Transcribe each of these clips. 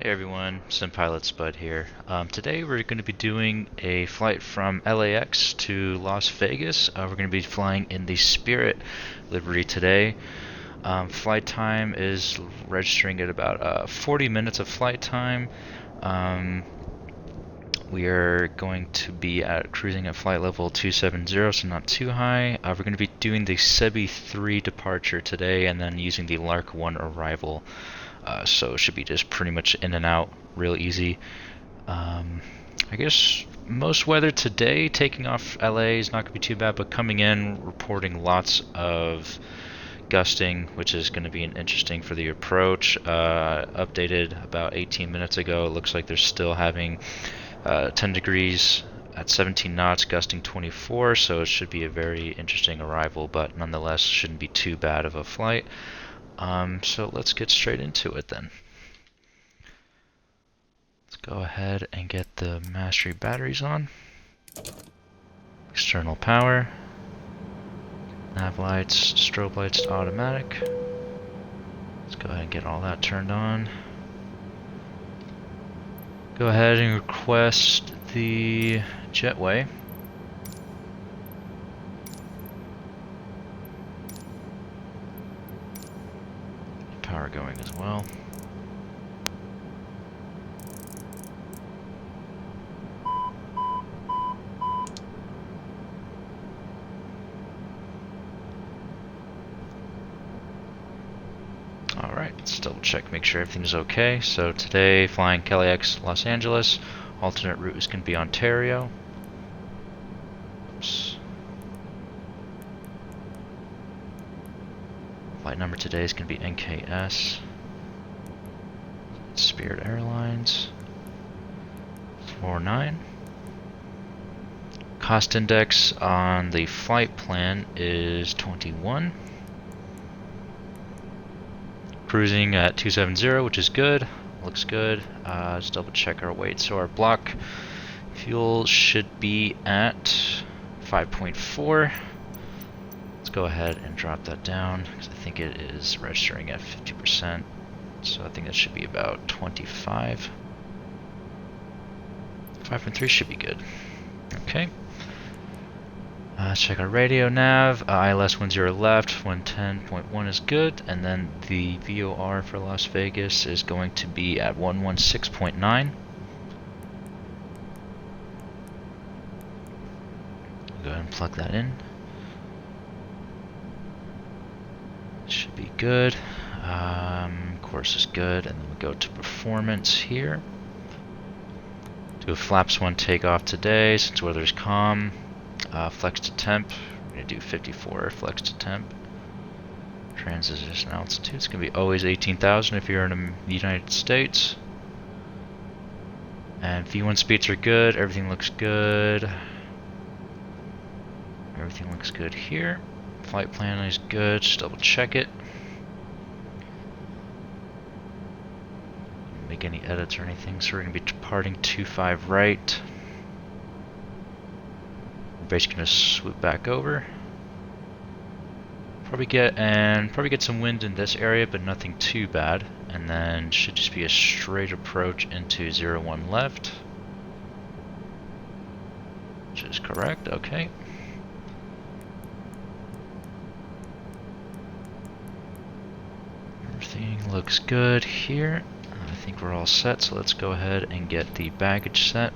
Hey everyone, SimPilot Spud here. Today we're going to be doing a flight from LAX to Las Vegas. We're going to be flying in the Spirit livery today. Flight time is registering at about 40 minutes of flight time. We are going to be cruising at flight level 270, so not too high. We're going to be doing the Sebi 3 departure today and then using the Lark 1 arrival. So it should be just pretty much in and out, real easy. I guess most weather today, taking off LA is not going to be too bad, but coming in, reporting lots of gusting, which is going to be interesting for the approach. Updated about 18 minutes ago, it looks like they're still having 10 degrees at 17 knots, gusting 24, so it should be a very interesting arrival, but nonetheless shouldn't be too bad of a flight. So let's get straight into it then. Let's go ahead and get the Mastery batteries on. External power. Nav lights, strobe lights to automatic. Let's go ahead and get all that turned on. Go ahead and request the jetway. Power going as well. Alright, let's double check, make sure everything's okay. So today, flying LAX Los Angeles. Alternate route is going to be Ontario. Oops. Flight number today is going to be NKS. Spirit Airlines. 49. Cost index on the flight plan is 21. Cruising at 270, which is good. Looks good. Just double check our weight. So our block fuel should be at 5.4. Let's go ahead and drop that down because I think it is registering at 50%. So I think that should be about 25. 5.3 should be good. Okay. Check our radio nav. ILS 10 left, 110.1 is good, and then the VOR for Las Vegas is going to be at 116.9. Go ahead and plug that in. Should be good. Course is good, and then we go to performance here. Do a flaps 1 takeoff today since weather's calm. Flex to temp, we're going to do 54 flex to temp. Transition altitude, it's going to be always 18,000 if you're in the United States. And V1 speeds are good, everything looks good. Everything looks good here. Flight plan is good, just double check it. Make any edits or anything, so we're going to be departing 25 right. We're basically going to swoop back over. Probably get some wind in this area, but nothing too bad. And then should just be a straight approach into 01 left. Which is correct, okay. Everything looks good here. I think we're all set, so let's go ahead and get the baggage set.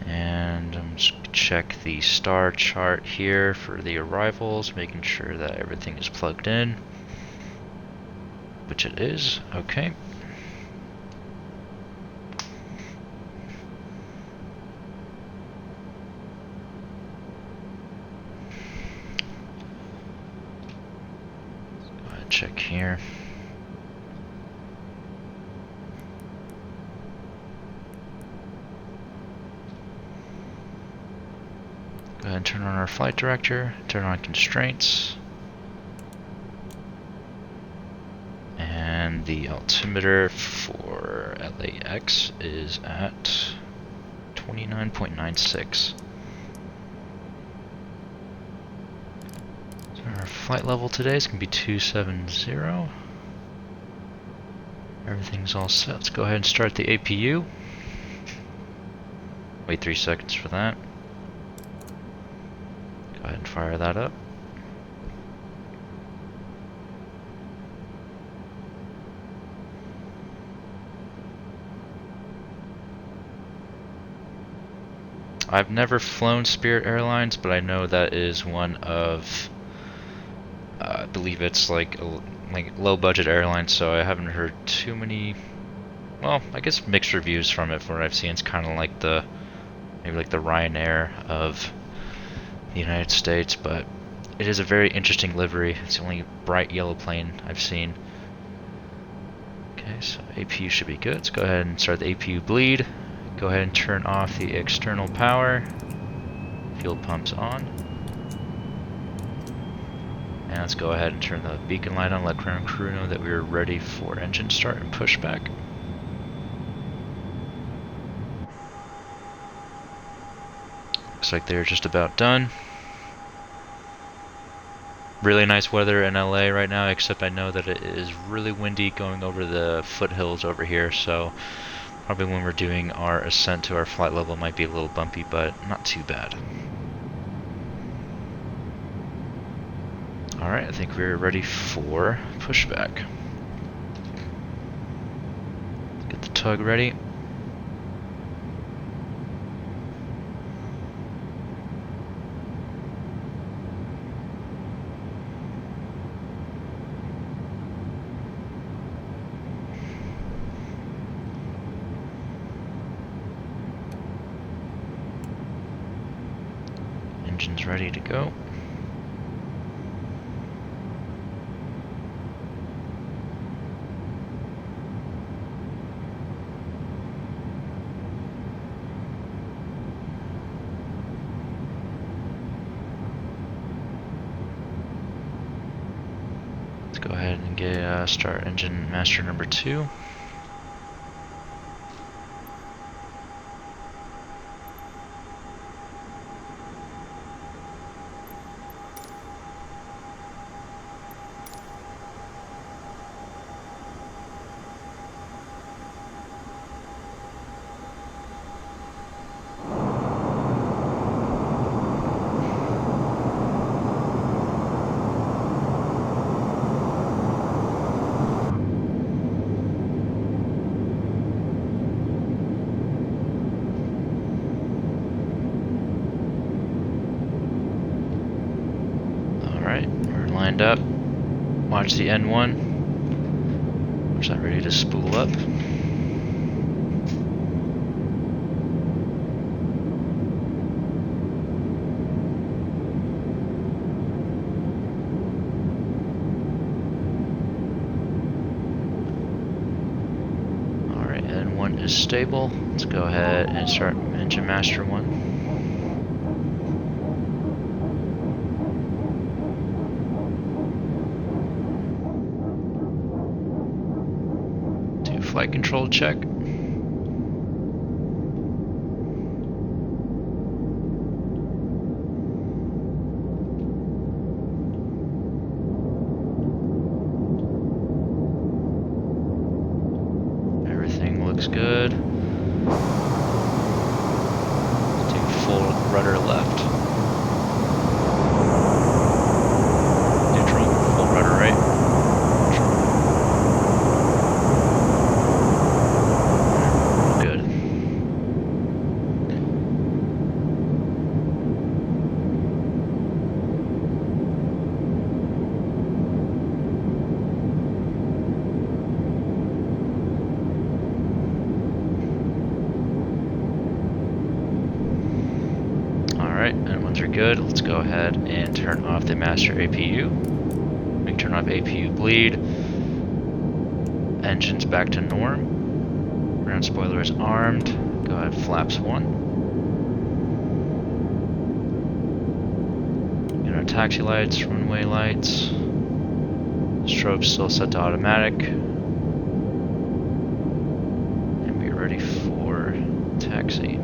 And I'm just going to check the star chart here for the arrivals, making sure that everything is plugged in, which it is, okay. Check here. Go ahead and turn on our flight director, turn on constraints. And the altimeter for LAX is at 29.96. So our flight level today is going to be 270. Everything's all set. Let's go ahead and start the APU. Wait 3 seconds for that. Go ahead and fire that up. I've never flown Spirit Airlines, but I know that is one of, I believe it's like low budget airline, so I haven't heard too many, well, I guess mixed reviews from it. From what I've seen, it's kind of like maybe like the Ryanair of the United States, but it is a very interesting livery. It's the only bright yellow plane I've seen. Okay, so APU should be good. Let's go ahead and start the APU bleed. Go ahead and turn off the external power. Fuel pumps on. And let's go ahead and turn the beacon light on, let ground crew know that we are ready for engine start and pushback. Looks like they're just about done. Really nice weather in LA right now, except I know that it is really windy going over the foothills over here, so probably when we're doing our ascent to our flight level might be a little bumpy, but not too bad. Alright, I think we're ready for pushback. Get the tug ready. Engine's ready to go. Let's go ahead and get start engine master number 2. Lined up. Watch the N1. Is that ready to spool up? Alright, N1 is stable. Let's go ahead and start engine master 1. Flight control check. Everything looks good. Let's do full rudder left. Neutral, full rudder right. Alright, N1s are good. Let's go ahead and turn off the master APU. We can turn off APU bleed. Engine's back to norm. Ground spoiler is armed. Go ahead, flaps 1. Get our taxi lights, runway lights. Strobe still set to automatic. And we're ready for taxi.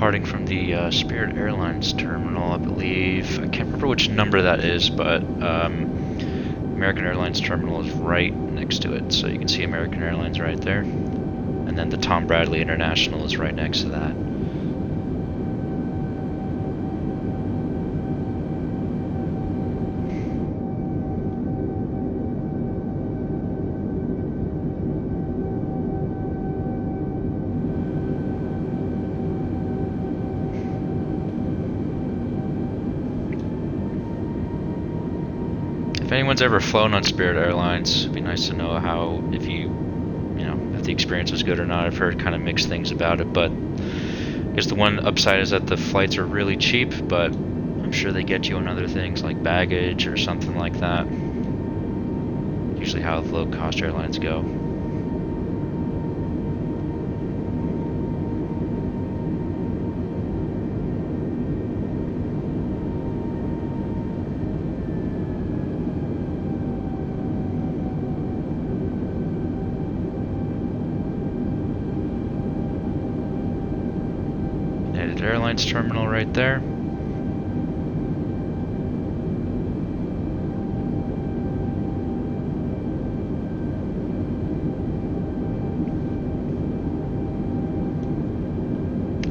departing from the Spirit Airlines terminal, I believe. I can't remember which number that is, but American Airlines terminal is right next to it. So you can see American Airlines right there. And then the Tom Bradley International is right next to that. If anyone's ever flown on Spirit Airlines, it'd be nice to know how, if the experience was good or not. I've heard kind of mixed things about it, but I guess the one upside is that the flights are really cheap, but I'm sure they get you on other things like baggage or something like that. Usually how low-cost airlines go. Airlines terminal right there.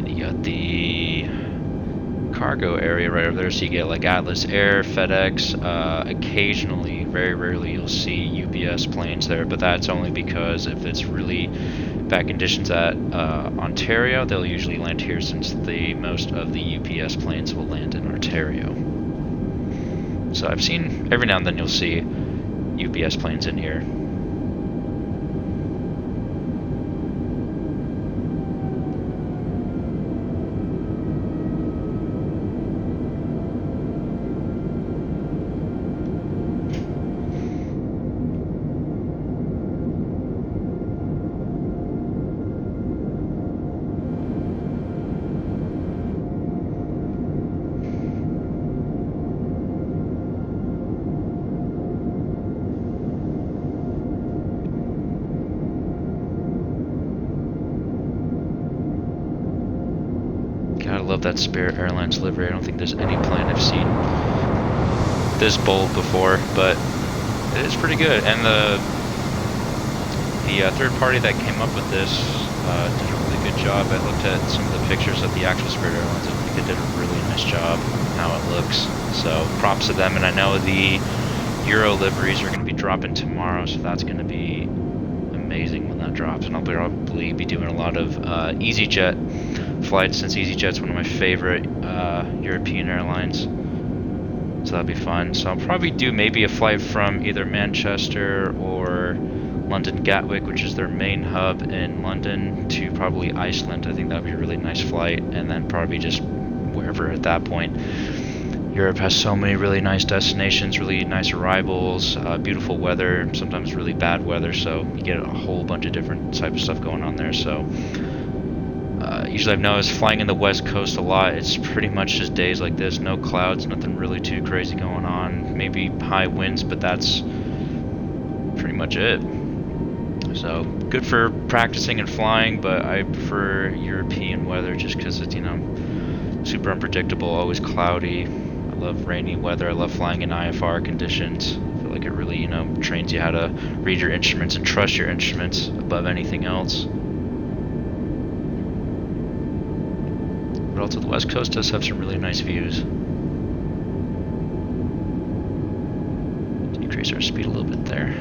You got the cargo area right over there, so you get like Atlas Air, FedEx. Occasionally, very rarely, you'll see UPS planes there, but that's only because if it's really bad conditions at Ontario, they'll usually land here since most of the UPS planes will land in Ontario. So I've seen, every now and then you'll see UPS planes in here. Gotta love that Spirit Airlines livery. I don't think there's any plane I've seen this bold before, but it is pretty good. And the third party that came up with this did a really good job. I looked at some of the pictures of the actual Spirit Airlines. I think they did a really nice job how it looks. So props to them. And I know the Euro liveries are going to be dropping tomorrow, so that's going to be amazing when that drops. And I'll probably be doing a lot of EasyJet flights, since EasyJet's one of my favorite European airlines, so that'll be fun. So I'll probably do maybe a flight from either Manchester or London Gatwick, which is their main hub in London, to probably Iceland. I think that would be a really nice flight, and then probably just wherever at that point. Europe has so many really nice destinations, really nice arrivals, beautiful weather, sometimes really bad weather, so you get a whole bunch of different type of stuff going on there. So usually I've noticed flying in the west coast a lot, it's pretty much just days like this, no clouds, nothing really too crazy going on, maybe high winds, but that's pretty much it. So good for practicing and flying, but I prefer European weather just because it's, super unpredictable, always cloudy. I love rainy weather. I love flying in IFR conditions. I feel like it really, trains you how to read your instruments and trust your instruments above anything else. But also the West Coast does have some really nice views. Decrease our speed a little bit there.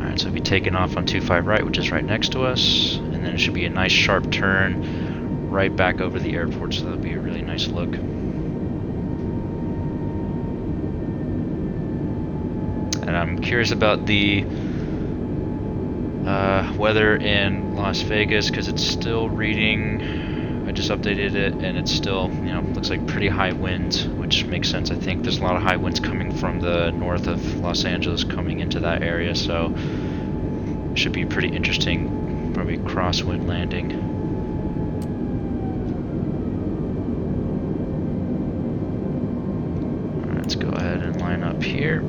Alright, so we'll be taking off on 25 right, which is right next to us. And then it should be a nice sharp turn right back over the airport, so that'll be a really nice look. And I'm curious about the weather in Las Vegas, because it's still reading, I just updated it, and it's still, looks like pretty high winds, which makes sense. I think there's a lot of high winds coming from the north of Los Angeles coming into that area, so it should be pretty interesting, probably crosswind landing. Alright, let's go ahead and line up here.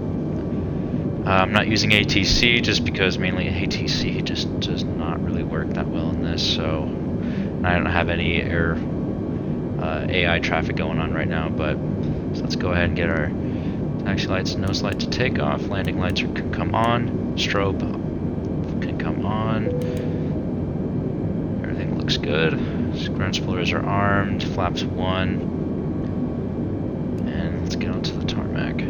I'm not using ATC just because mainly ATC just does not really work that well in this, so I don't have any air AI traffic going on right now, but so let's go ahead and get our taxi lights and nose light to take off. Landing lights can come on. Strobe can come on. Everything looks good. Ground spoilers are armed. Flaps 1. And let's get onto the tarmac.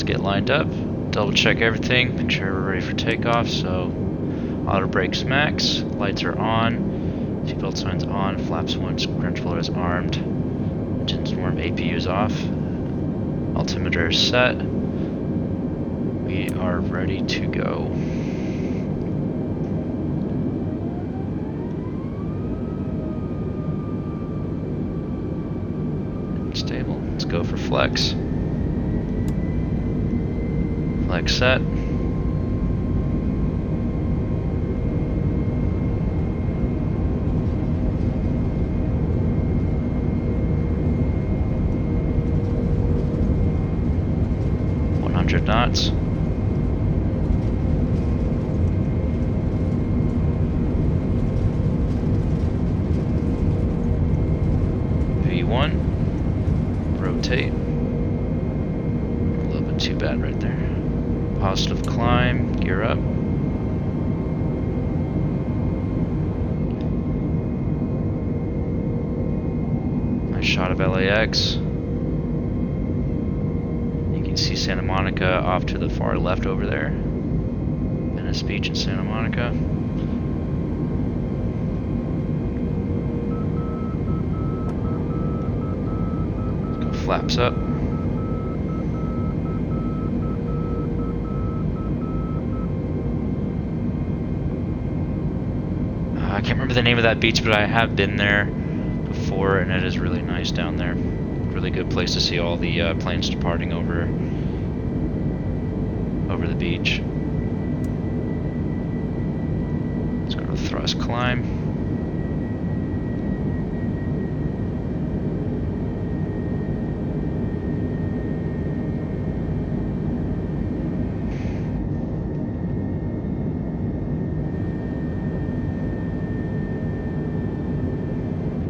Get lined up, double check everything, make sure we're ready for takeoff. So auto brakes max, lights are on, seatbelt signs on, flaps 1, ground spoiler is armed, engine's warm, APU is off, altimeter is set. We are ready to go. Stable, let's go for flex. Flex set. Knots. V1. Rotate. A little bit too bad right there. Positive climb. Gear up. Nice shot of LAX. See Santa Monica off to the far left over there. Venice Beach in Santa Monica. Let's go flaps up. I can't remember the name of that beach, but I have been there before, and it is really nice down there. Really good place to see all the planes departing over the beach. Let's go to thrust climb.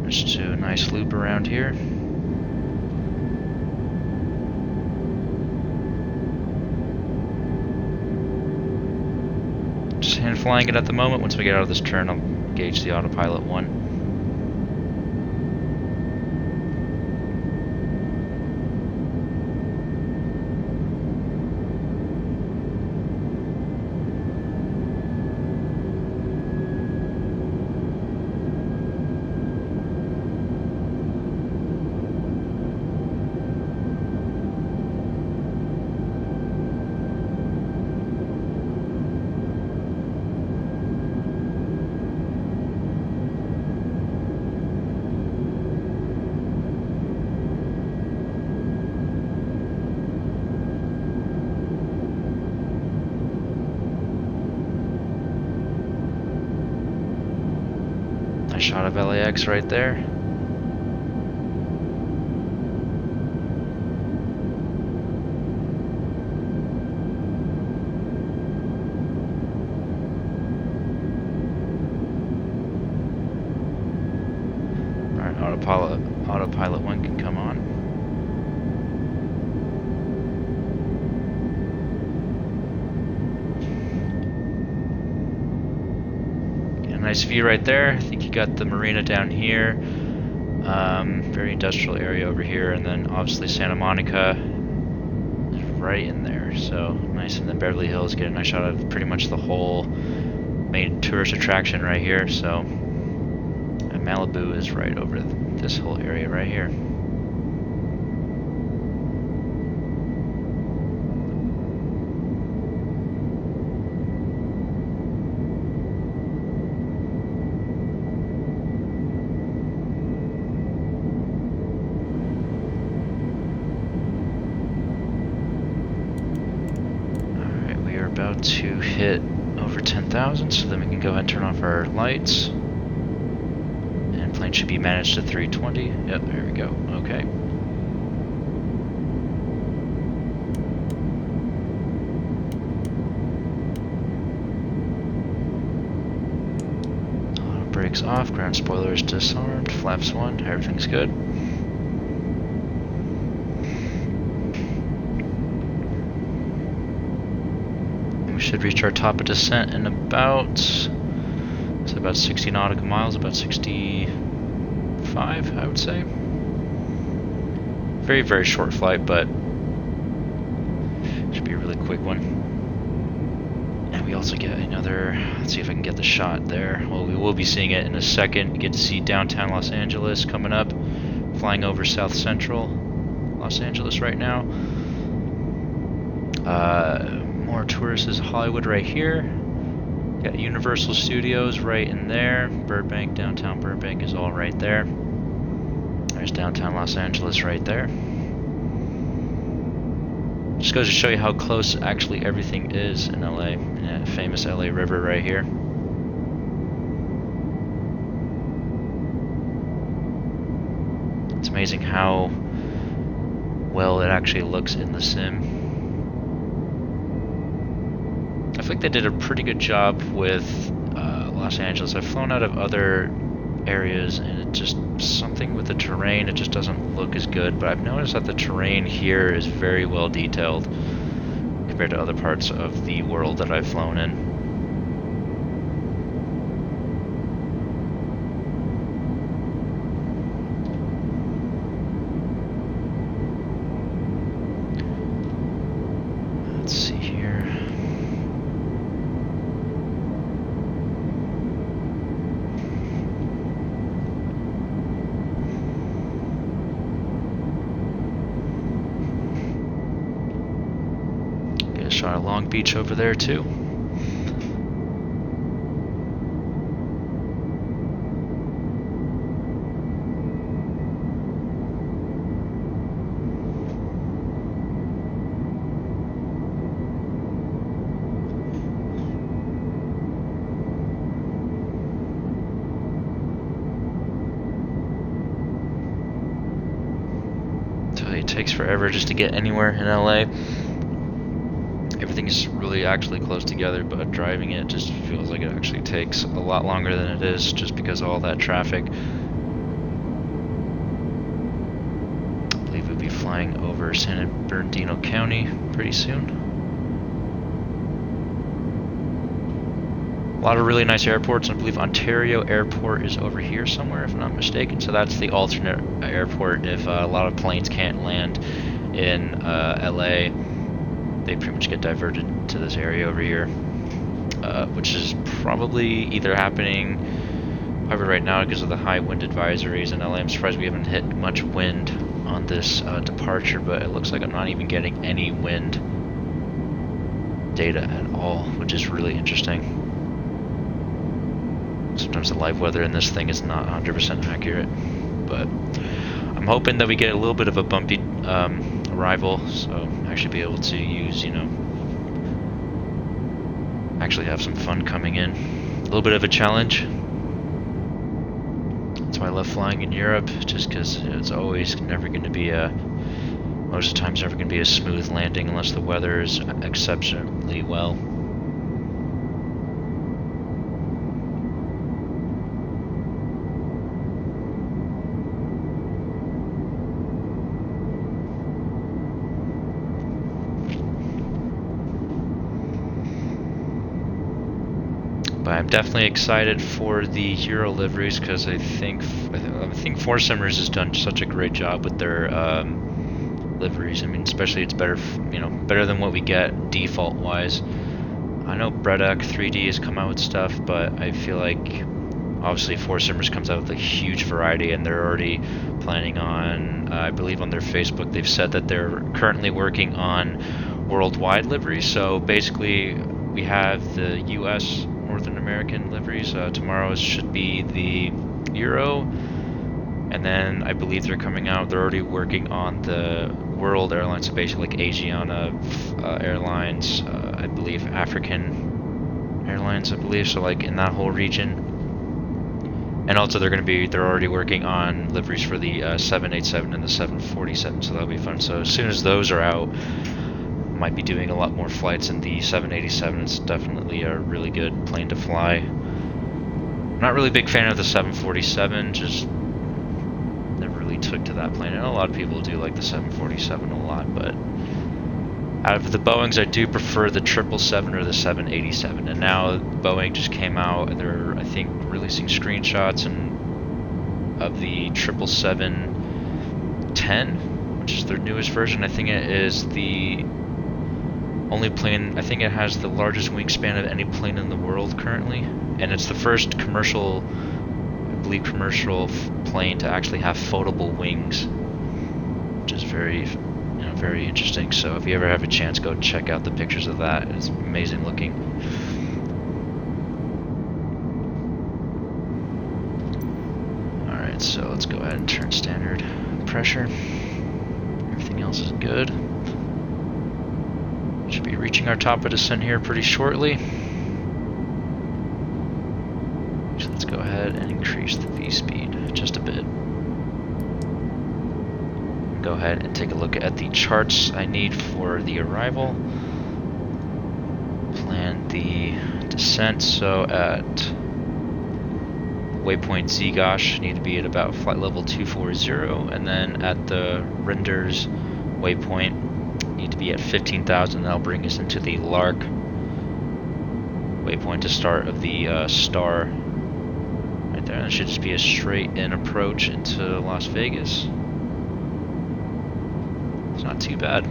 Just do a nice loop around here. Hand flying it at the moment. Once we get out of this turn, I'll gauge the autopilot 1. Nice shot of LAX right there. Alright, autopilot 1 can come on. Nice view right there. I think you got the marina down here. Very industrial area over here, and then obviously Santa Monica is right in there. So nice, and then Beverly Hills, get a nice shot of pretty much the whole main tourist attraction right here. So and Malibu is right over this whole area right here. About to hit over 10,000, so then we can go ahead and turn off our lights. And plane should be managed to 320. Yep, there we go. Okay. Auto brakes off, ground spoilers disarmed, flaps 1, everything's good. We should reach our top of descent in about 60 nautical miles, about 65, I would say. Very, very short flight, but should be a really quick one. And we also get another, let's see if I can get the shot there. Well, we will be seeing it in a second. You get to see downtown Los Angeles coming up, flying over South Central Los Angeles right now. More tourists, Hollywood right here. Got Universal Studios right in there. Burbank, downtown Burbank is all right there. There's downtown Los Angeles right there. Just goes to show you how close actually everything is in LA. Yeah, famous LA River right here. It's amazing how well it actually looks in the sim. I feel like they did a pretty good job with Los Angeles. I've flown out of other areas and it just, something with the terrain, it just doesn't look as good, but I've noticed that the terrain here is very well detailed compared to other parts of the world that I've flown in. Let's see here. Shot of Long Beach over there too. So it takes forever just to get anywhere in LA. Everything's really actually close together, but driving it just feels like it actually takes a lot longer than it is just because of all that traffic. I believe we'll be flying over San Bernardino County pretty soon. A lot of really nice airports. I believe Ontario Airport is over here somewhere, if I'm not mistaken. So that's the alternate airport if a lot of planes can't land in LA. They pretty much get diverted to this area over here, which is probably either happening right now because of the high wind advisories in LA. I'm surprised we haven't hit much wind on this departure, but it looks like I'm not even getting any wind data at all, which is really interesting. Sometimes the live weather in this thing is not 100% accurate, but I'm hoping that we get a little bit of a bumpy arrival, so I should be able to use, actually have some fun coming in. A little bit of a challenge. That's why I love flying in Europe, just because it's always never going to be most of the time it's never going to be a smooth landing unless the weather is exceptionally well. But I'm definitely excited for the Hero liveries because I think Four Simmers has done such a great job with their liveries. I mean, especially it's better, better than what we get default-wise. I know Bredak 3D has come out with stuff, but I feel like obviously Force Simmers comes out with a huge variety, and they're already planning on, I believe on their Facebook, they've said that they're currently working on worldwide liveries. So basically, we have the U.S. Northern American liveries. Tomorrow should be the Euro, and then I believe they're already working on the World Airlines, so basically like Asiana Airlines, I believe African Airlines, I believe, so like in that whole region. And also they're already working on liveries for the 787 and the 747, so that'll be fun. So as soon as those are out, might be doing a lot more flights in the 787. It's definitely a really good plane to fly. I'm not really a big fan of the 747, just never really took to that plane. I know a lot of people do like the 747 a lot, but out of the Boeings, I do prefer the 777 or the 787. And now Boeing just came out, and they're, I think, releasing screenshots of the 777-10, which is their newest version. I think it is the only plane, I think it has the largest wingspan of any plane in the world currently, and it's the first commercial plane to actually have foldable wings, which is very interesting. So if you ever have a chance, go check out the pictures of that. It's amazing looking. Alright, so let's go ahead and turn standard pressure. Everything else is good. Should be reaching our top of descent here pretty shortly. So let's go ahead and increase the V speed just a bit. Go ahead and take a look at the charts I need for the arrival. Plan the descent. So at waypoint Zgosh, need to be at about flight level 240, and then at the Renders waypoint, need to be at 15,000. That'll bring us into the Lark waypoint to start of the star right there. That should just be a straight in approach into Las Vegas. It's not too bad.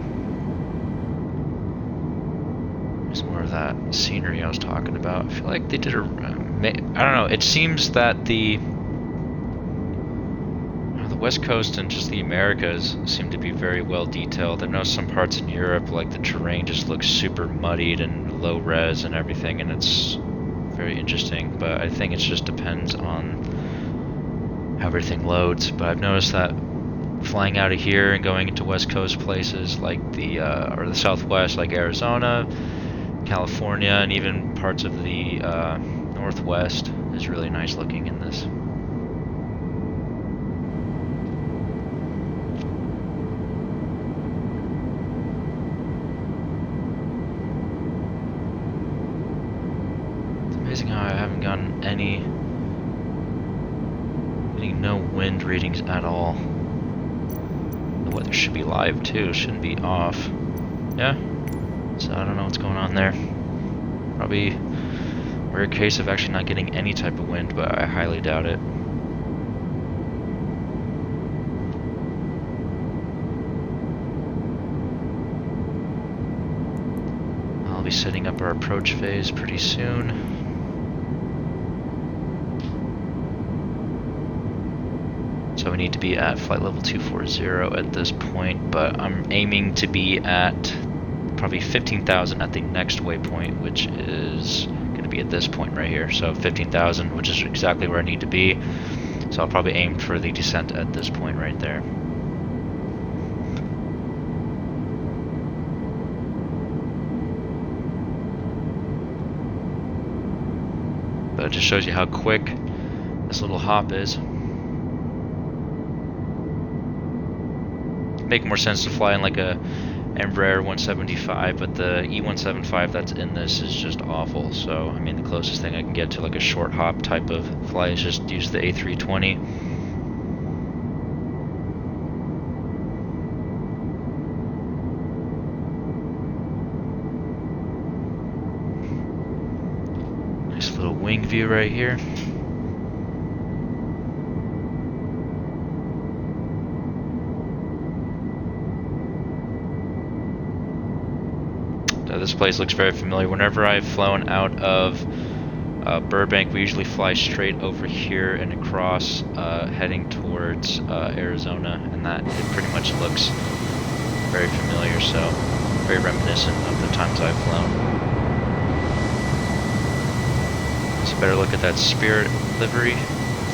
There's more of that scenery I was talking about. I feel like they did I don't know, it seems that the West Coast and just the Americas seem to be very well detailed. I know some parts in Europe, like the terrain just looks super muddied and low res and everything, and it's very interesting, but I think it just depends on how everything loads. But I've noticed that flying out of here and going into West Coast places like the Southwest, like Arizona, California, and even parts of the Northwest is really nice looking in this. It's amazing how I haven't gotten getting no wind readings at all. The weather should be live too, shouldn't be off. Yeah, so I don't know what's going on there. Probably a rare case of actually not getting any type of wind, but I highly doubt it. I'll be setting up our approach phase pretty soon. So we need to be at flight level 240 at this point, but I'm aiming to be at probably 15,000 at the next waypoint, which is going to be at this point right here. So 15,000, which is exactly where I need to be. So I'll probably aim for the descent at this point right there. But it just shows you how quick this little hop is. Make more sense to fly in like a Embraer 175, but the E175 that's in this is just awful. So I mean, the closest thing I can get to like a short hop type of fly is just use the A320. Nice little wing view right here. This place looks very familiar. Whenever I've flown out of Burbank, we usually fly straight over here and across, heading towards Arizona, and that it pretty much looks very familiar, so very reminiscent of the times I've flown. Let's better look at that Spirit livery,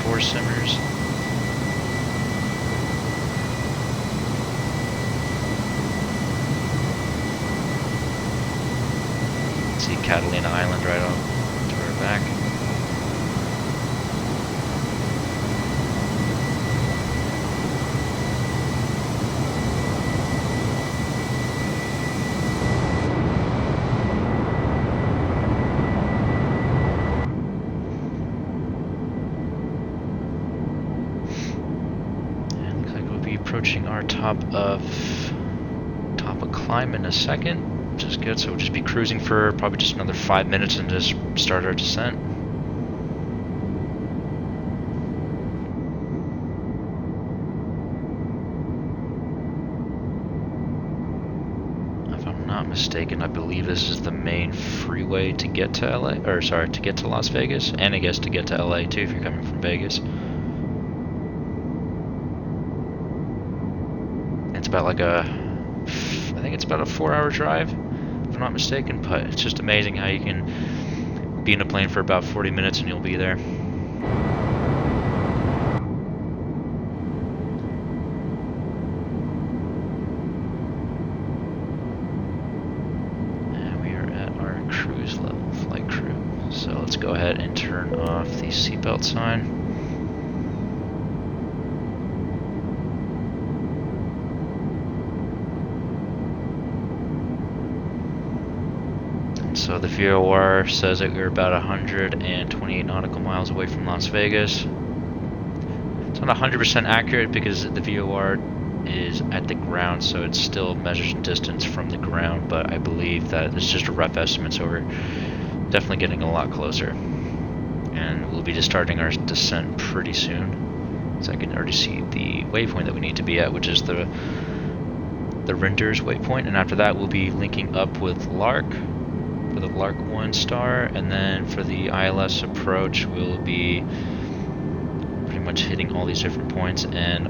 4 Simmers. See Catalina Island right off to our back. And looks like we'll be approaching our top of climb in a second. Which is good, so we'll just be cruising for probably just another 5 minutes and just start our descent. If I'm not mistaken, I believe this is the main freeway to get to LA, or sorry, to get to Las Vegas, and I guess to get to LA too if you're coming from Vegas. It's about like I think it's about a 4-hour drive, if I'm not mistaken, but it's just amazing how you can be in a plane for about 40 minutes and you'll be there. And we are at our cruise level, flight crew. So let's go ahead and turn off the seatbelt sign. So the VOR says that we're about 128 nautical miles away from Las Vegas. It's not 100% accurate because the VOR is at the ground, so it still measures distance from the ground, but I believe that it's just a rough estimate, so we're definitely getting a lot closer. And we'll be just starting our descent pretty soon. So I can already see the waypoint that we need to be at, which is the Renders waypoint, and after that we'll be linking up with Lark for the Lark 1 star, and then for the ILS approach we'll be pretty much hitting all these different points, and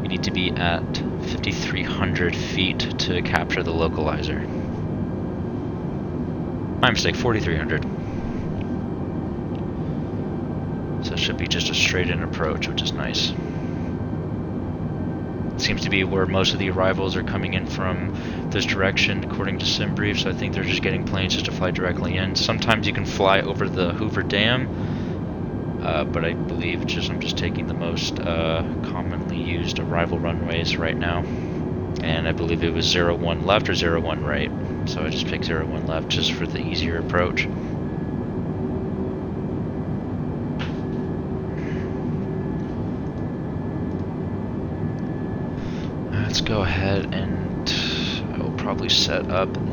we need to be at 5,300 feet to capture the localizer. My mistake, 4,300. So it should be just a straight in approach, which is nice. Seems to be where most of the arrivals are coming in from this direction, according to SimBrief, so I think they're just getting planes just to fly directly in. Sometimes you can fly over the Hoover Dam, but I believe I'm just taking the most commonly used arrival runways right now. And I believe it was 01 left or 01 right, so I just picked 01 left just for the easier approach. Let's go ahead and I will probably set up I'll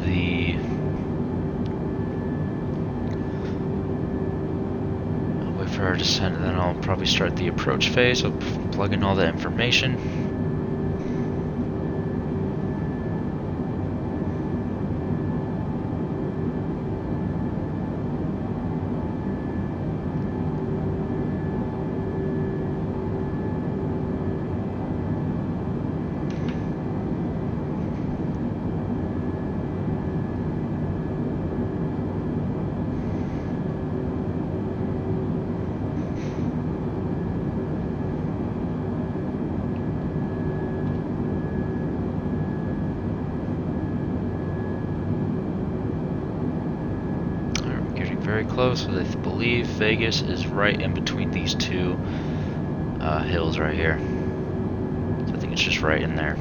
wait for our descent, and then I'll probably start the approach phase. I'll plug in all the information. Very close. I believe Vegas is right in between these two hills right here. So I think it's just right in there.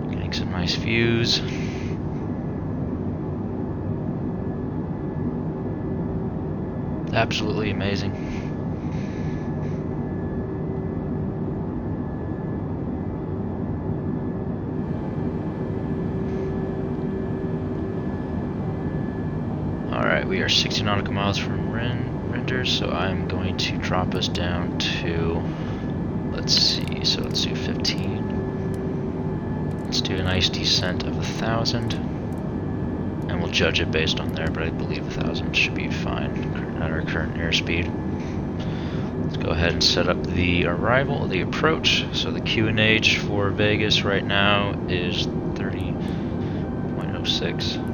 Getting some nice views. Absolutely amazing. we are 60 nautical miles from Renders, so I'm going to drop us down to, let's see, so let's do 15. Let's do a nice descent of 1,000, and we'll judge it based on there, but I believe 1,000 should be fine at our current airspeed. Let's go ahead and set up the arrival, the approach. So the QNH for Vegas right now is 30.06.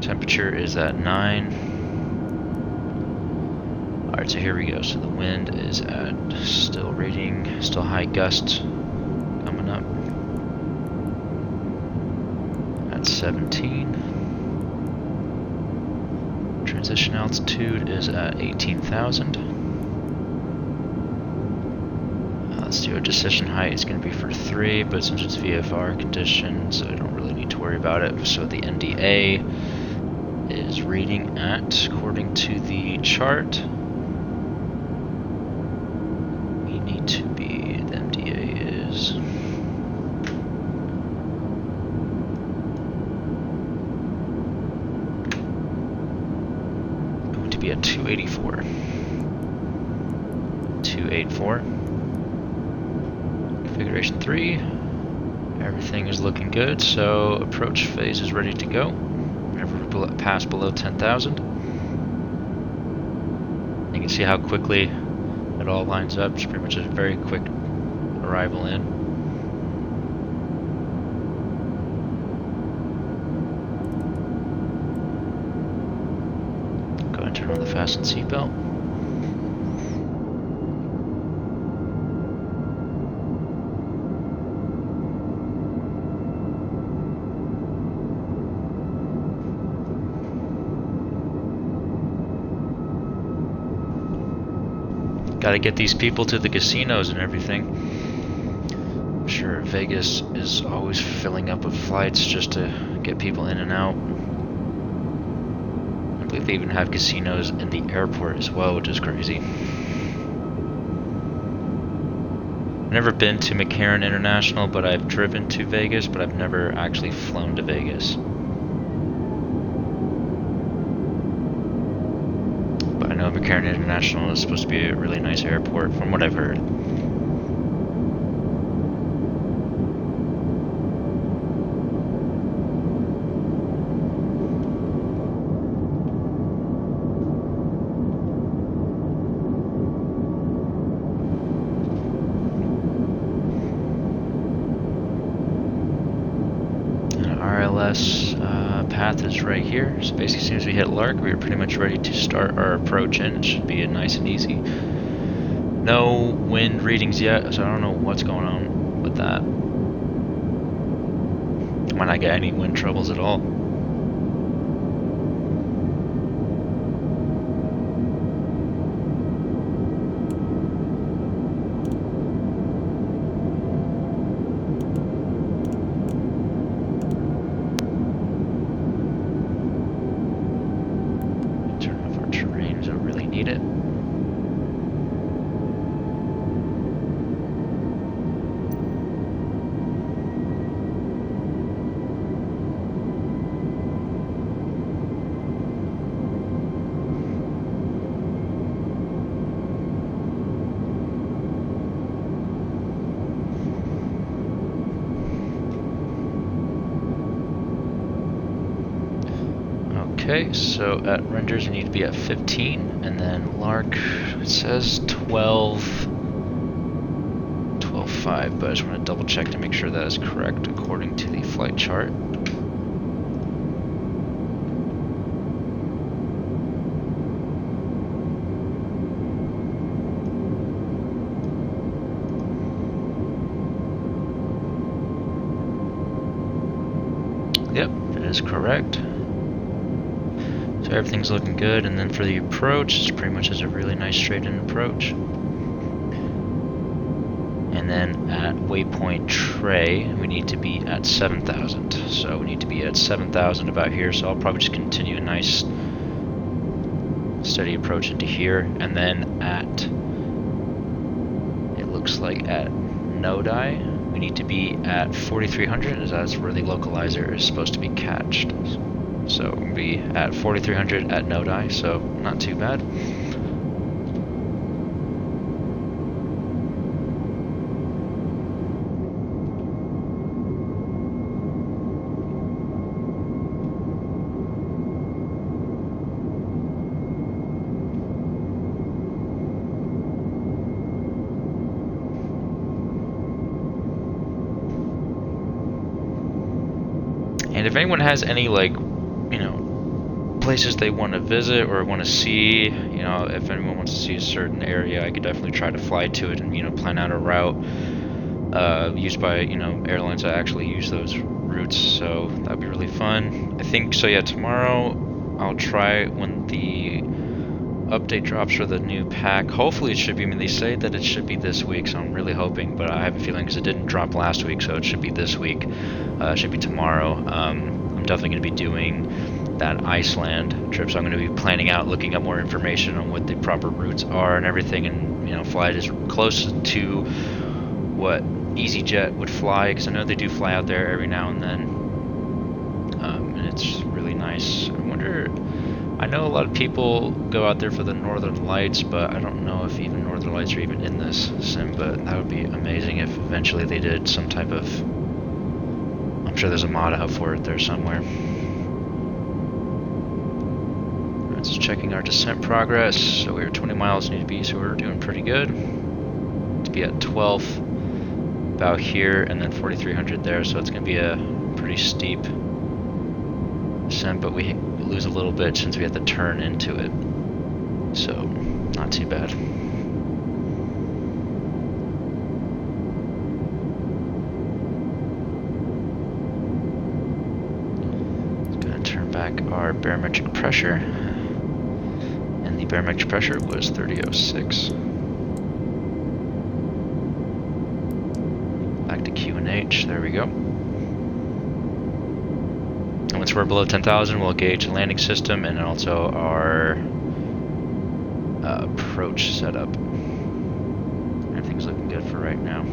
Temperature is at 9. Alright, so here we go. So the wind is at still high gusts coming up at 17. Transition altitude is at 18,000. Let's do a decision height. It's going to be for 3, but since it's VFR conditions, I don't really need to worry about it. So the NDA is reading at, according to the chart, we need to be, the NDA is going to be at 284. 284. Configuration 3. Everything is looking good, so approach phase is ready to go. Whenever we pass below 10,000. You can see how quickly it all lines up. It's pretty much a very quick arrival in. Go ahead and turn on the fasten seatbelt. Gotta get these people to the casinos and everything. I'm sure Vegas is always filling up with flights just to get people in and out. I believe they even have casinos in the airport as well, which is crazy. I've never been to McCarran International, but I've driven to Vegas, but I've never actually flown to Vegas. I know McCarran International is supposed to be a really nice airport, from what I've heard. RLS path is right here, so basically as soon as we hit Lark, we are pretty much ready to start our approach in. It should be nice and easy. No wind readings yet, so I don't know what's going on with that. Might not get any wind troubles at all. Okay, so at renders you need to be at 15, and then Lark, it says 12.5, but I just want to double check to make sure that is correct according to the flight chart. Yep, it is correct. So everything's looking good, and then for the approach, it's pretty much as a really nice straight-in approach. And then at waypoint tray, we need to be at 7,000. So we need to be at 7,000 about here, so I'll probably just continue a nice steady approach into here. And then at, it looks like at Nodai, we need to be at 4300, as that's where the localizer is supposed to be catched. So we'll be at 4300 at Nodi, so not too bad. And if anyone has any, like, you know, places they want to visit or want to see, you know, if anyone wants to see a certain area, I could definitely try to fly to it and, you know, plan out a route used by, you know, airlines that actually use those routes, so that'd be really fun. I think, so yeah, tomorrow I'll try when the update drops for the new pack. Hopefully it should be, I mean, they say that it should be this week, so I'm really hoping, but I have a feeling because it didn't drop last week, so it should be this week. It should be tomorrow. I'm definitely going to be doing that Iceland trip, so I'm going to be planning out, looking up more information on what the proper routes are and everything, and, you know, fly it as close to what EasyJet would fly, because I know they do fly out there every now and then, and it's really nice. I know a lot of people go out there for the Northern Lights, but I don't know if even Northern Lights are even in this sim, but that would be amazing if eventually they did some type of, I'm sure there's a mod out for it there somewhere. Alright, just checking our descent progress. So we were 20 miles need to be, so we're doing pretty good. To be at 12 about here, and then 4300 there, so it's going to be a pretty steep descent, but we lose a little bit since we have to turn into it, so not too bad. Just gonna turn back our barometric pressure, and the barometric pressure was 3006. Back to QNH, there we go. And once we're below 10,000, we'll gauge the landing system and also our approach setup. Everything's looking good for right now.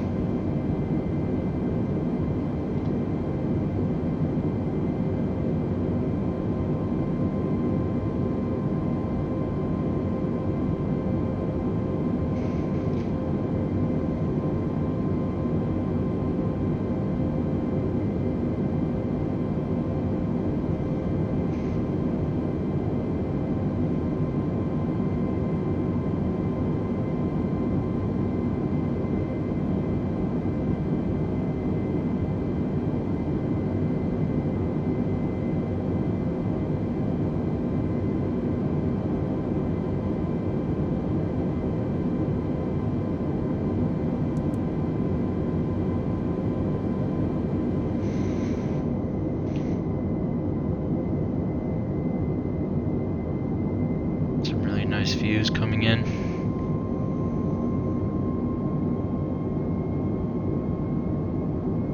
Nice views coming in.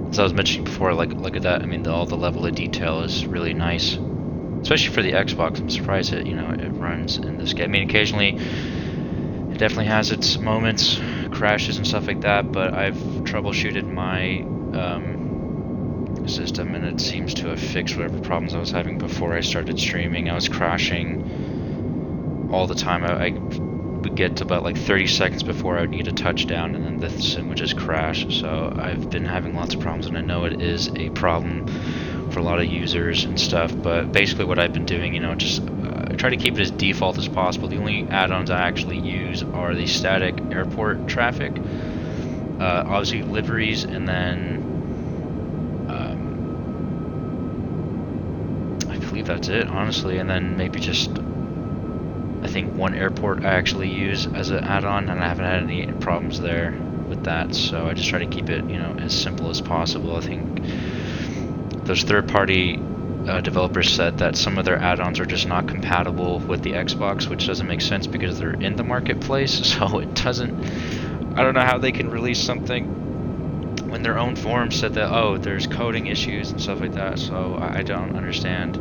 As I was mentioning before, like, look at that. I mean, all the level of detail is really nice, especially for the Xbox. I'm surprised that, you know, it runs in this game. I mean, occasionally it definitely has its moments, crashes and stuff like that, but I've troubleshooted my system, and it seems to have fixed whatever problems I was having before I started streaming. I was crashing all the time. I would get to about like 30 seconds before I would need a touchdown, and then the sim would just crash. So I've been having lots of problems, and I know it is a problem for a lot of users and stuff, but basically what I've been doing, you know, just try to keep it as default as possible. The only add-ons I actually use are the static airport traffic, obviously liveries, and then I believe that's it, honestly, and then maybe just, I think, one airport I actually use as an add-on, and I haven't had any problems there with that, so I just try to keep it, you know, as simple as possible. I think those third-party developers said that some of their add-ons are just not compatible with the Xbox, which doesn't make sense because they're in the marketplace, so it doesn't, I don't know how they can release something when their own forum said that, oh, there's coding issues and stuff like that, so I don't understand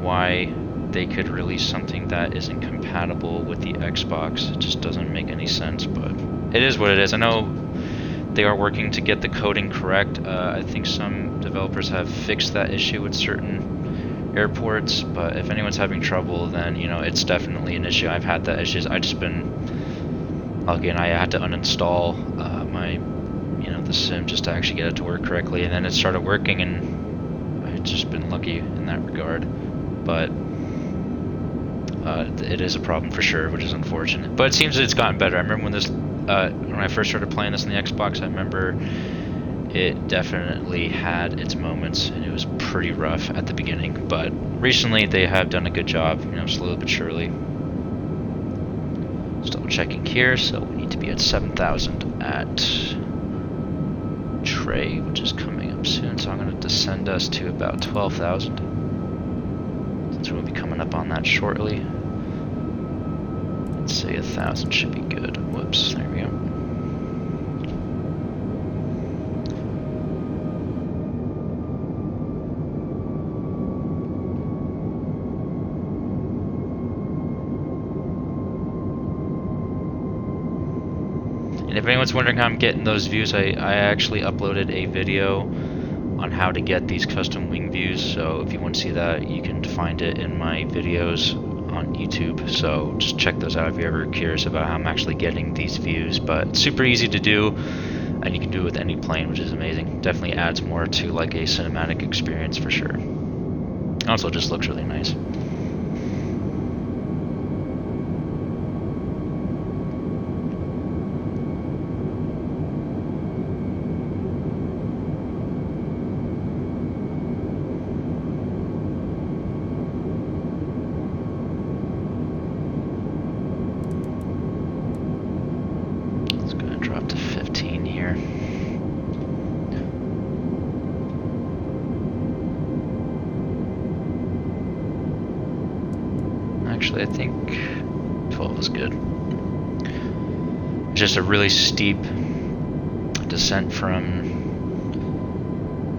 why they could release something that isn't compatible with the Xbox. It just doesn't make any sense, but it is what it is. I know They are working to get the coding correct. I think some developers have fixed that issue with certain airports, but if anyone's having trouble, then it's definitely an issue. I've had that issues. I just been lucky, and I had to uninstall my the sim just to actually get it to work correctly, and then it started working, and I've just been lucky in that regard. But it is a problem for sure, which is unfortunate. But it seems that it's gotten better. I remember when I first started playing this on the Xbox, I remember it definitely had its moments, and it was pretty rough at the beginning. But recently, they have done a good job, slowly but surely. Just double checking here, so we need to be at 7,000 at Trey, which is coming up soon. So I'm going to descend us to about 12,000, since we'll be coming up on that shortly. Let's say 1,000 should be good. Whoops, there we go. And if anyone's wondering how I'm getting those views, I actually uploaded a video on how to get these custom wing views, so if you want to see that, you can find it in my videos on YouTube, so just check those out if you're ever curious about how I'm actually getting these views. But it's super easy to do, and you can do it with any plane, which is amazing. Definitely adds more to like a cinematic experience for sure. Also just looks really nice. Actually, I think 12 is good. It's just a really steep descent from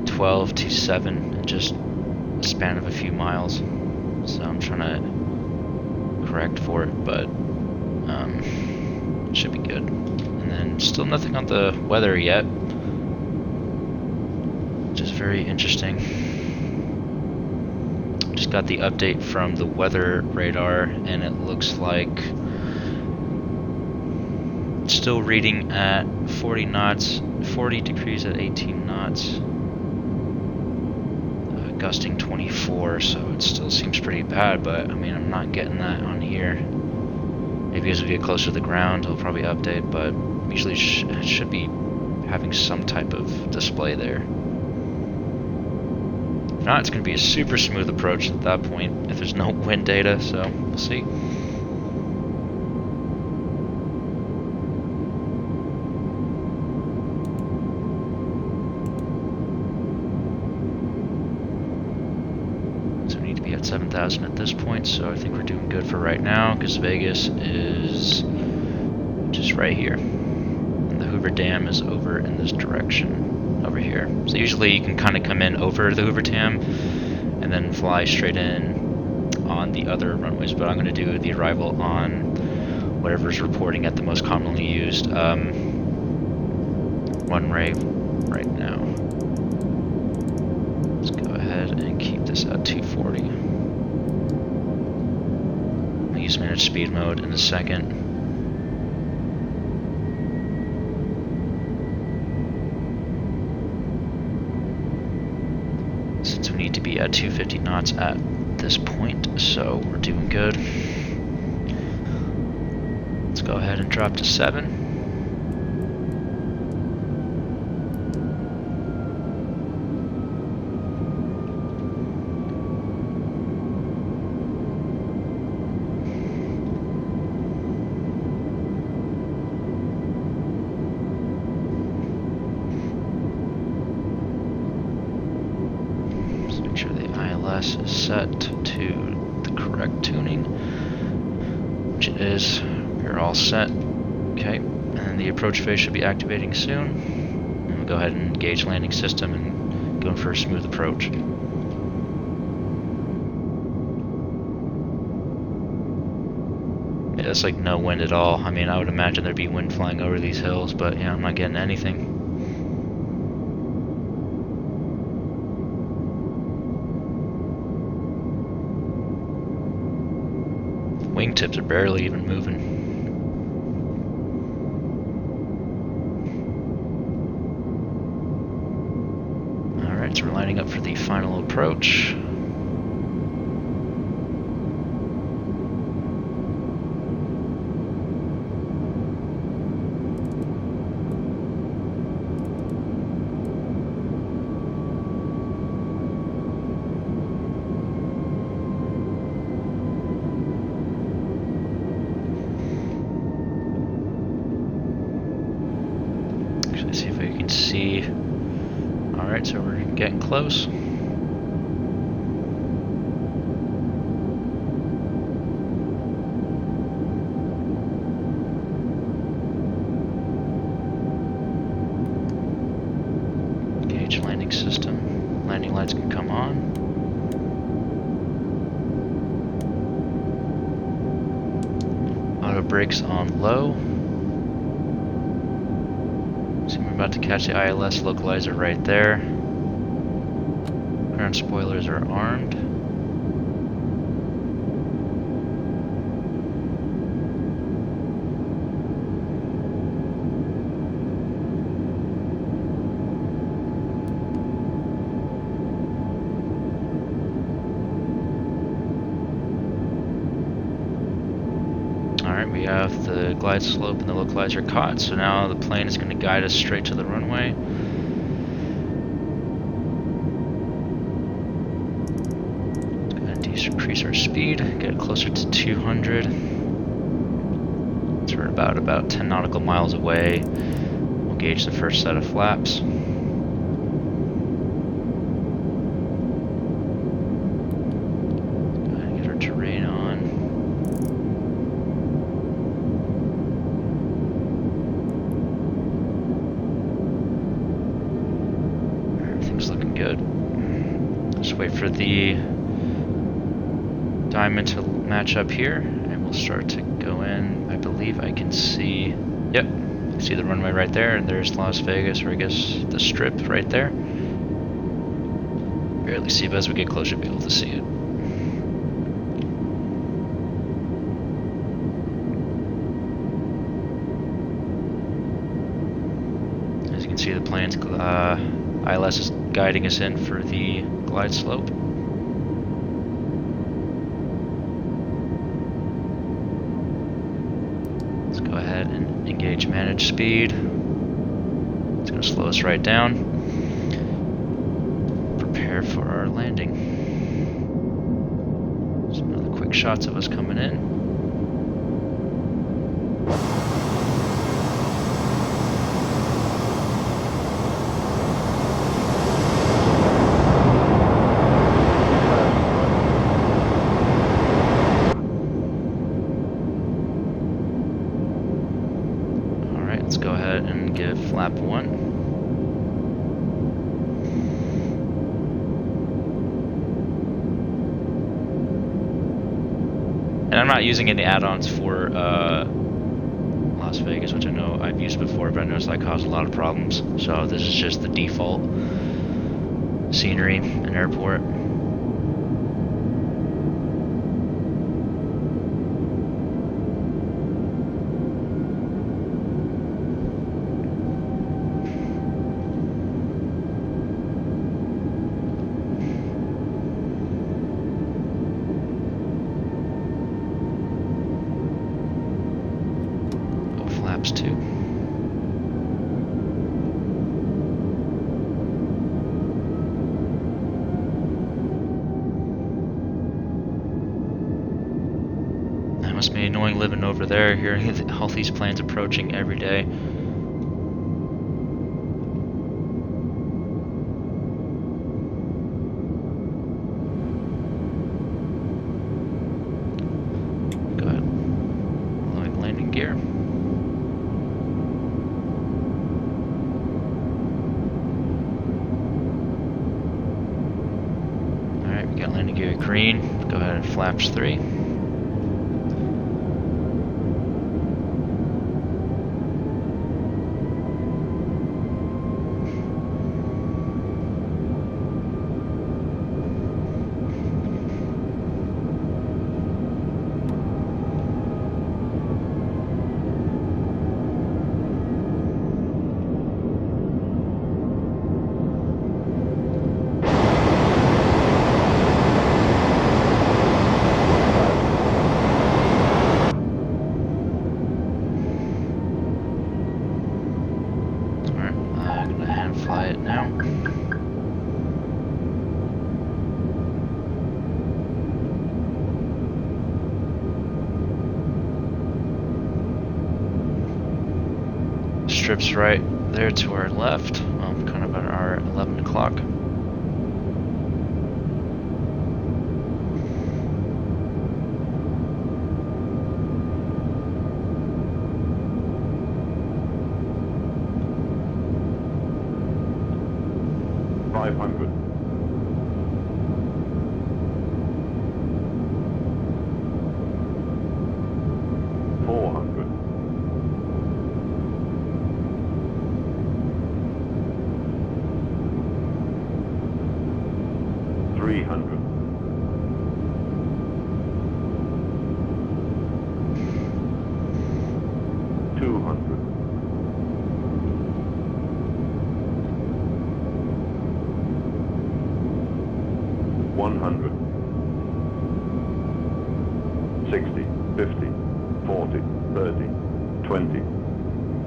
12 to 7 in just a span of a few miles. So I'm trying to correct for it, but it should be good. And then still nothing on the weather yet, which is very interesting. Just got the update from the weather radar, and it looks like it's still reading at 40 knots, 40 degrees at 18 knots, gusting 24, so it still seems pretty bad, but I mean, I'm not getting that on here. Maybe as we get closer to the ground, it'll probably update, but usually it should be having some type of display there. If not, it's going to be a super smooth approach at that point if there's no wind data, so we'll see. So we need to be at 7,000 at this point, so I think we're doing good for right now, because Vegas is just right here. And the Hoover Dam is over in this direction. Over here. So usually you can kind of come in over the Hoover Dam and then fly straight in on the other runways, but I'm going to do the arrival on whatever's reporting at the most commonly used runway right now. Let's go ahead and keep this at 240. I'll use manage speed mode in a second. Since we need to be at 250 knots at this point, so we're doing good. Let's go ahead and drop to 7. Is set to the correct tuning, which it is. We're all set. Okay, and the approach phase should be activating soon. And we'll go ahead and engage landing system and go for a smooth approach. Yeah, it's like no wind at all. I mean, I would imagine there'd be wind flying over these hills, but yeah, I'm not getting anything. wingtips are barely even moving. Alright, so we're lining up for the final approach. Actually, see if I can see. Alright, so we're getting close. Gauge landing system. Landing lights can come on. Auto brakes on low. So we're about to catch the ILS localizer right there. Ground spoilers are armed. Alright, we have the glide slope and the localizer caught, so now the plane is going to guide us straight to the runway. Increase our speed, get closer to 200. So we're about 10 nautical miles away. We'll gauge the first set of flaps. Go ahead and get our terrain on. Everything's looking good. Just wait for the diamond to match up here, and we'll start to go in. I believe I can see, yep, I see the runway right there, and there's Las Vegas, or I guess the strip right there. Barely see, but as we get closer, we'll be able to see it. As you can see, the plane's ILS is guiding us in for the glide slope. Go ahead and engage manage speed. It's going to slow us right down. Prepare for our landing. Some other quick shots of us coming in. Let's go ahead and give flap 1. And I'm not using any add-ons for Las Vegas, which I know I've used before, but I noticed that caused a lot of problems. So this is just the default scenery and airport. Flaps 2. That must be annoying living over there, hearing all these planes approaching every day. Go ahead. Loading landing gear. Got landing gear green. Go ahead and flaps 3. airstrips right there to our left, kind of at our 11 o'clock.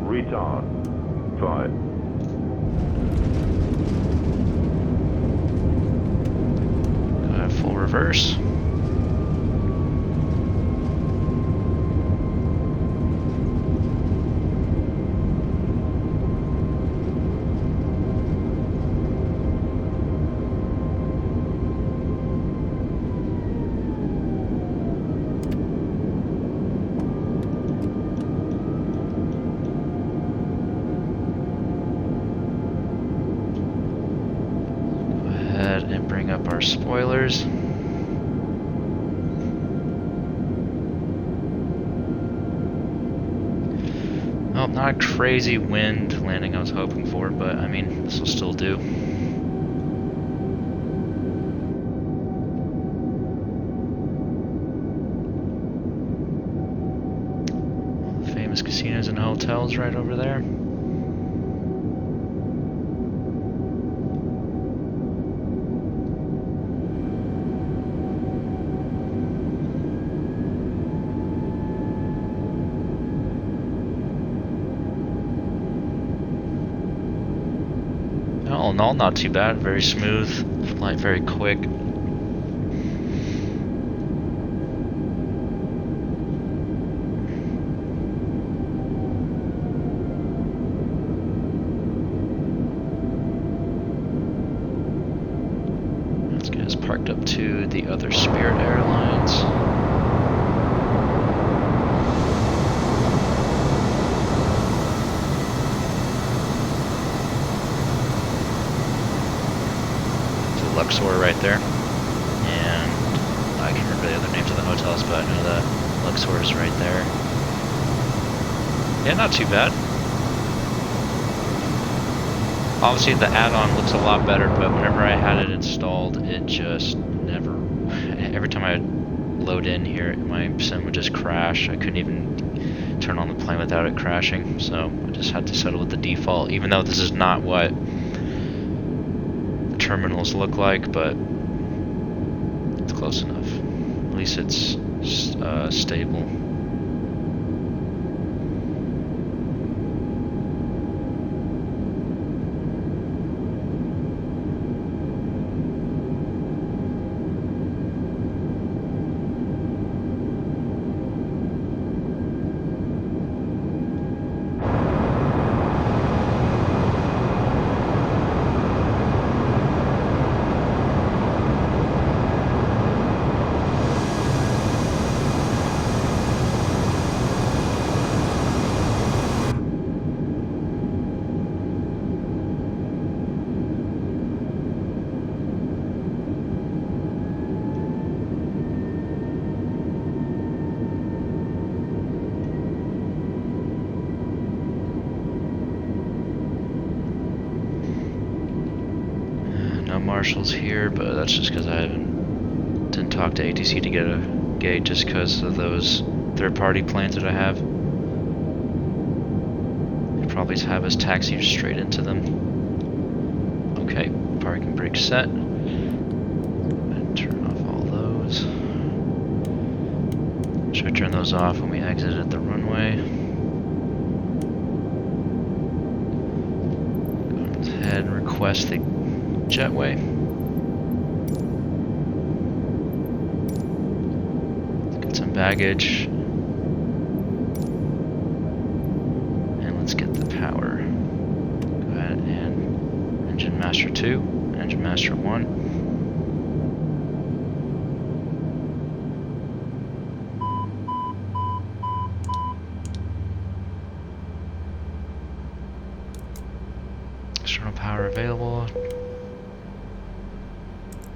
Retard. 5. Full reverse. And bring up our spoilers. Well, not a crazy wind landing I was hoping for, but I mean, this will still do. All the famous casinos and hotels right over there. All in all, not too bad. Very smooth, flight very quick. Let's get us parked up to the other Spirit Airlines. Luxor right there, and I can't remember the other names of the hotels, but I know that Luxor is right there. Yeah, not too bad. Obviously the add-on looks a lot better, but whenever I had it installed, it just never, every time I load in here, my sim would just crash. I couldn't even turn on the plane without it crashing, so I just had to settle with the default, even though this is not what terminals look like, but it's close enough. At least it's stable. Marshals here, but that's just because I didn't talk to ATC to get a gate, just because of those third-party planes that I have. They probably have us taxi straight into them. Okay, parking brake set. And turn off all those. Should I turn those off when we exited the runway? Go ahead and request the jetway. Let's get some baggage. And let's get the power. Master 2, Engine Master 1. External power available.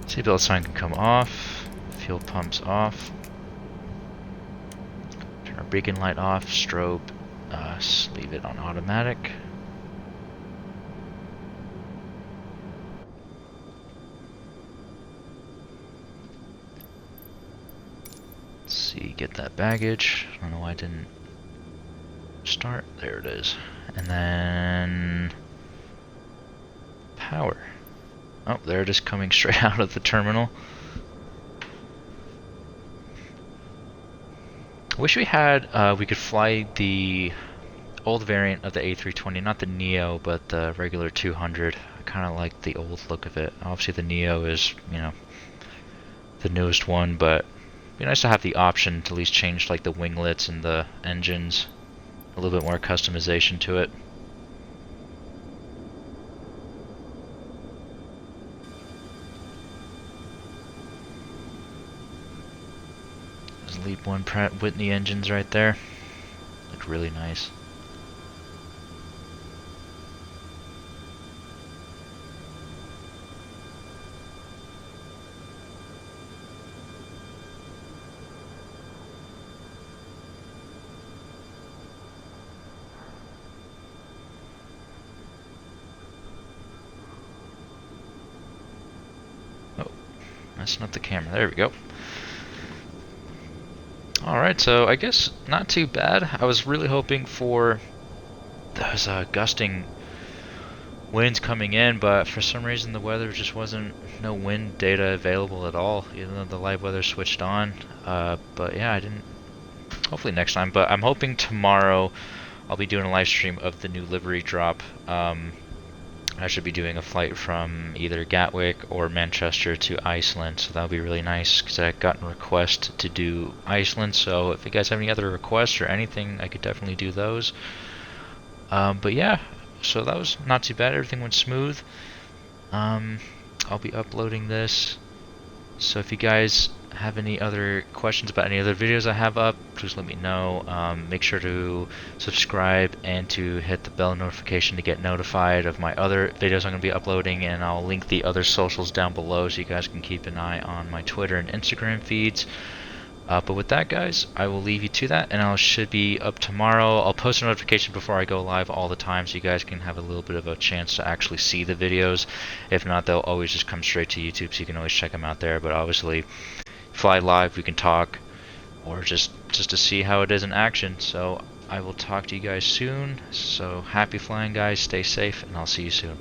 Seatbelt sign can come off. Fuel pumps off. Turn our beacon light off. Strobe. Leave it on automatic. Let's see, get that baggage. I don't know why I didn't start. There it is. And then power. Oh, there it is, coming straight out of the terminal. Wish we had, we could fly the old variant of the A320, not the Neo, but the regular 200. I kind of like the old look of it. Obviously the Neo is, you know, the newest one, but it'd be nice to have the option to at least change like the winglets and the engines. A little bit more customization to it. There's Leap 1 Pratt Whitney engines right there. Look really nice. Messing up the camera. There we go. Alright, so I guess not too bad. I was really hoping for those gusting winds coming in, but for some reason the weather just wasn't, no wind data available at all, even though the live weather switched on. But yeah, I didn't. Hopefully next time. But I'm hoping tomorrow I'll be doing a live stream of the new livery drop. I should be doing a flight from either Gatwick or Manchester to Iceland, so that'll be really nice because I got a request to do Iceland. So if you guys have any other requests or anything, I could definitely do those. But yeah, so that was not too bad. Everything went smooth. I'll be uploading this, so if you guys have any other questions about any other videos I have up, please let me know. Make sure to subscribe and to hit the bell notification to get notified of my other videos I'm going to be uploading, and I'll link the other socials down below so you guys can keep an eye on my Twitter and Instagram feeds. But with that, guys, I will leave you to that, and I should be up tomorrow. I'll post a notification before I go live all the time, so you guys can have a little bit of a chance to actually see the videos. If not, they'll always just come straight to YouTube, so you can always check them out there. But obviously, fly live, we can talk, or just to see how it is in action. So I will talk to you guys soon. So happy flying, guys. Stay safe, and I'll see you soon.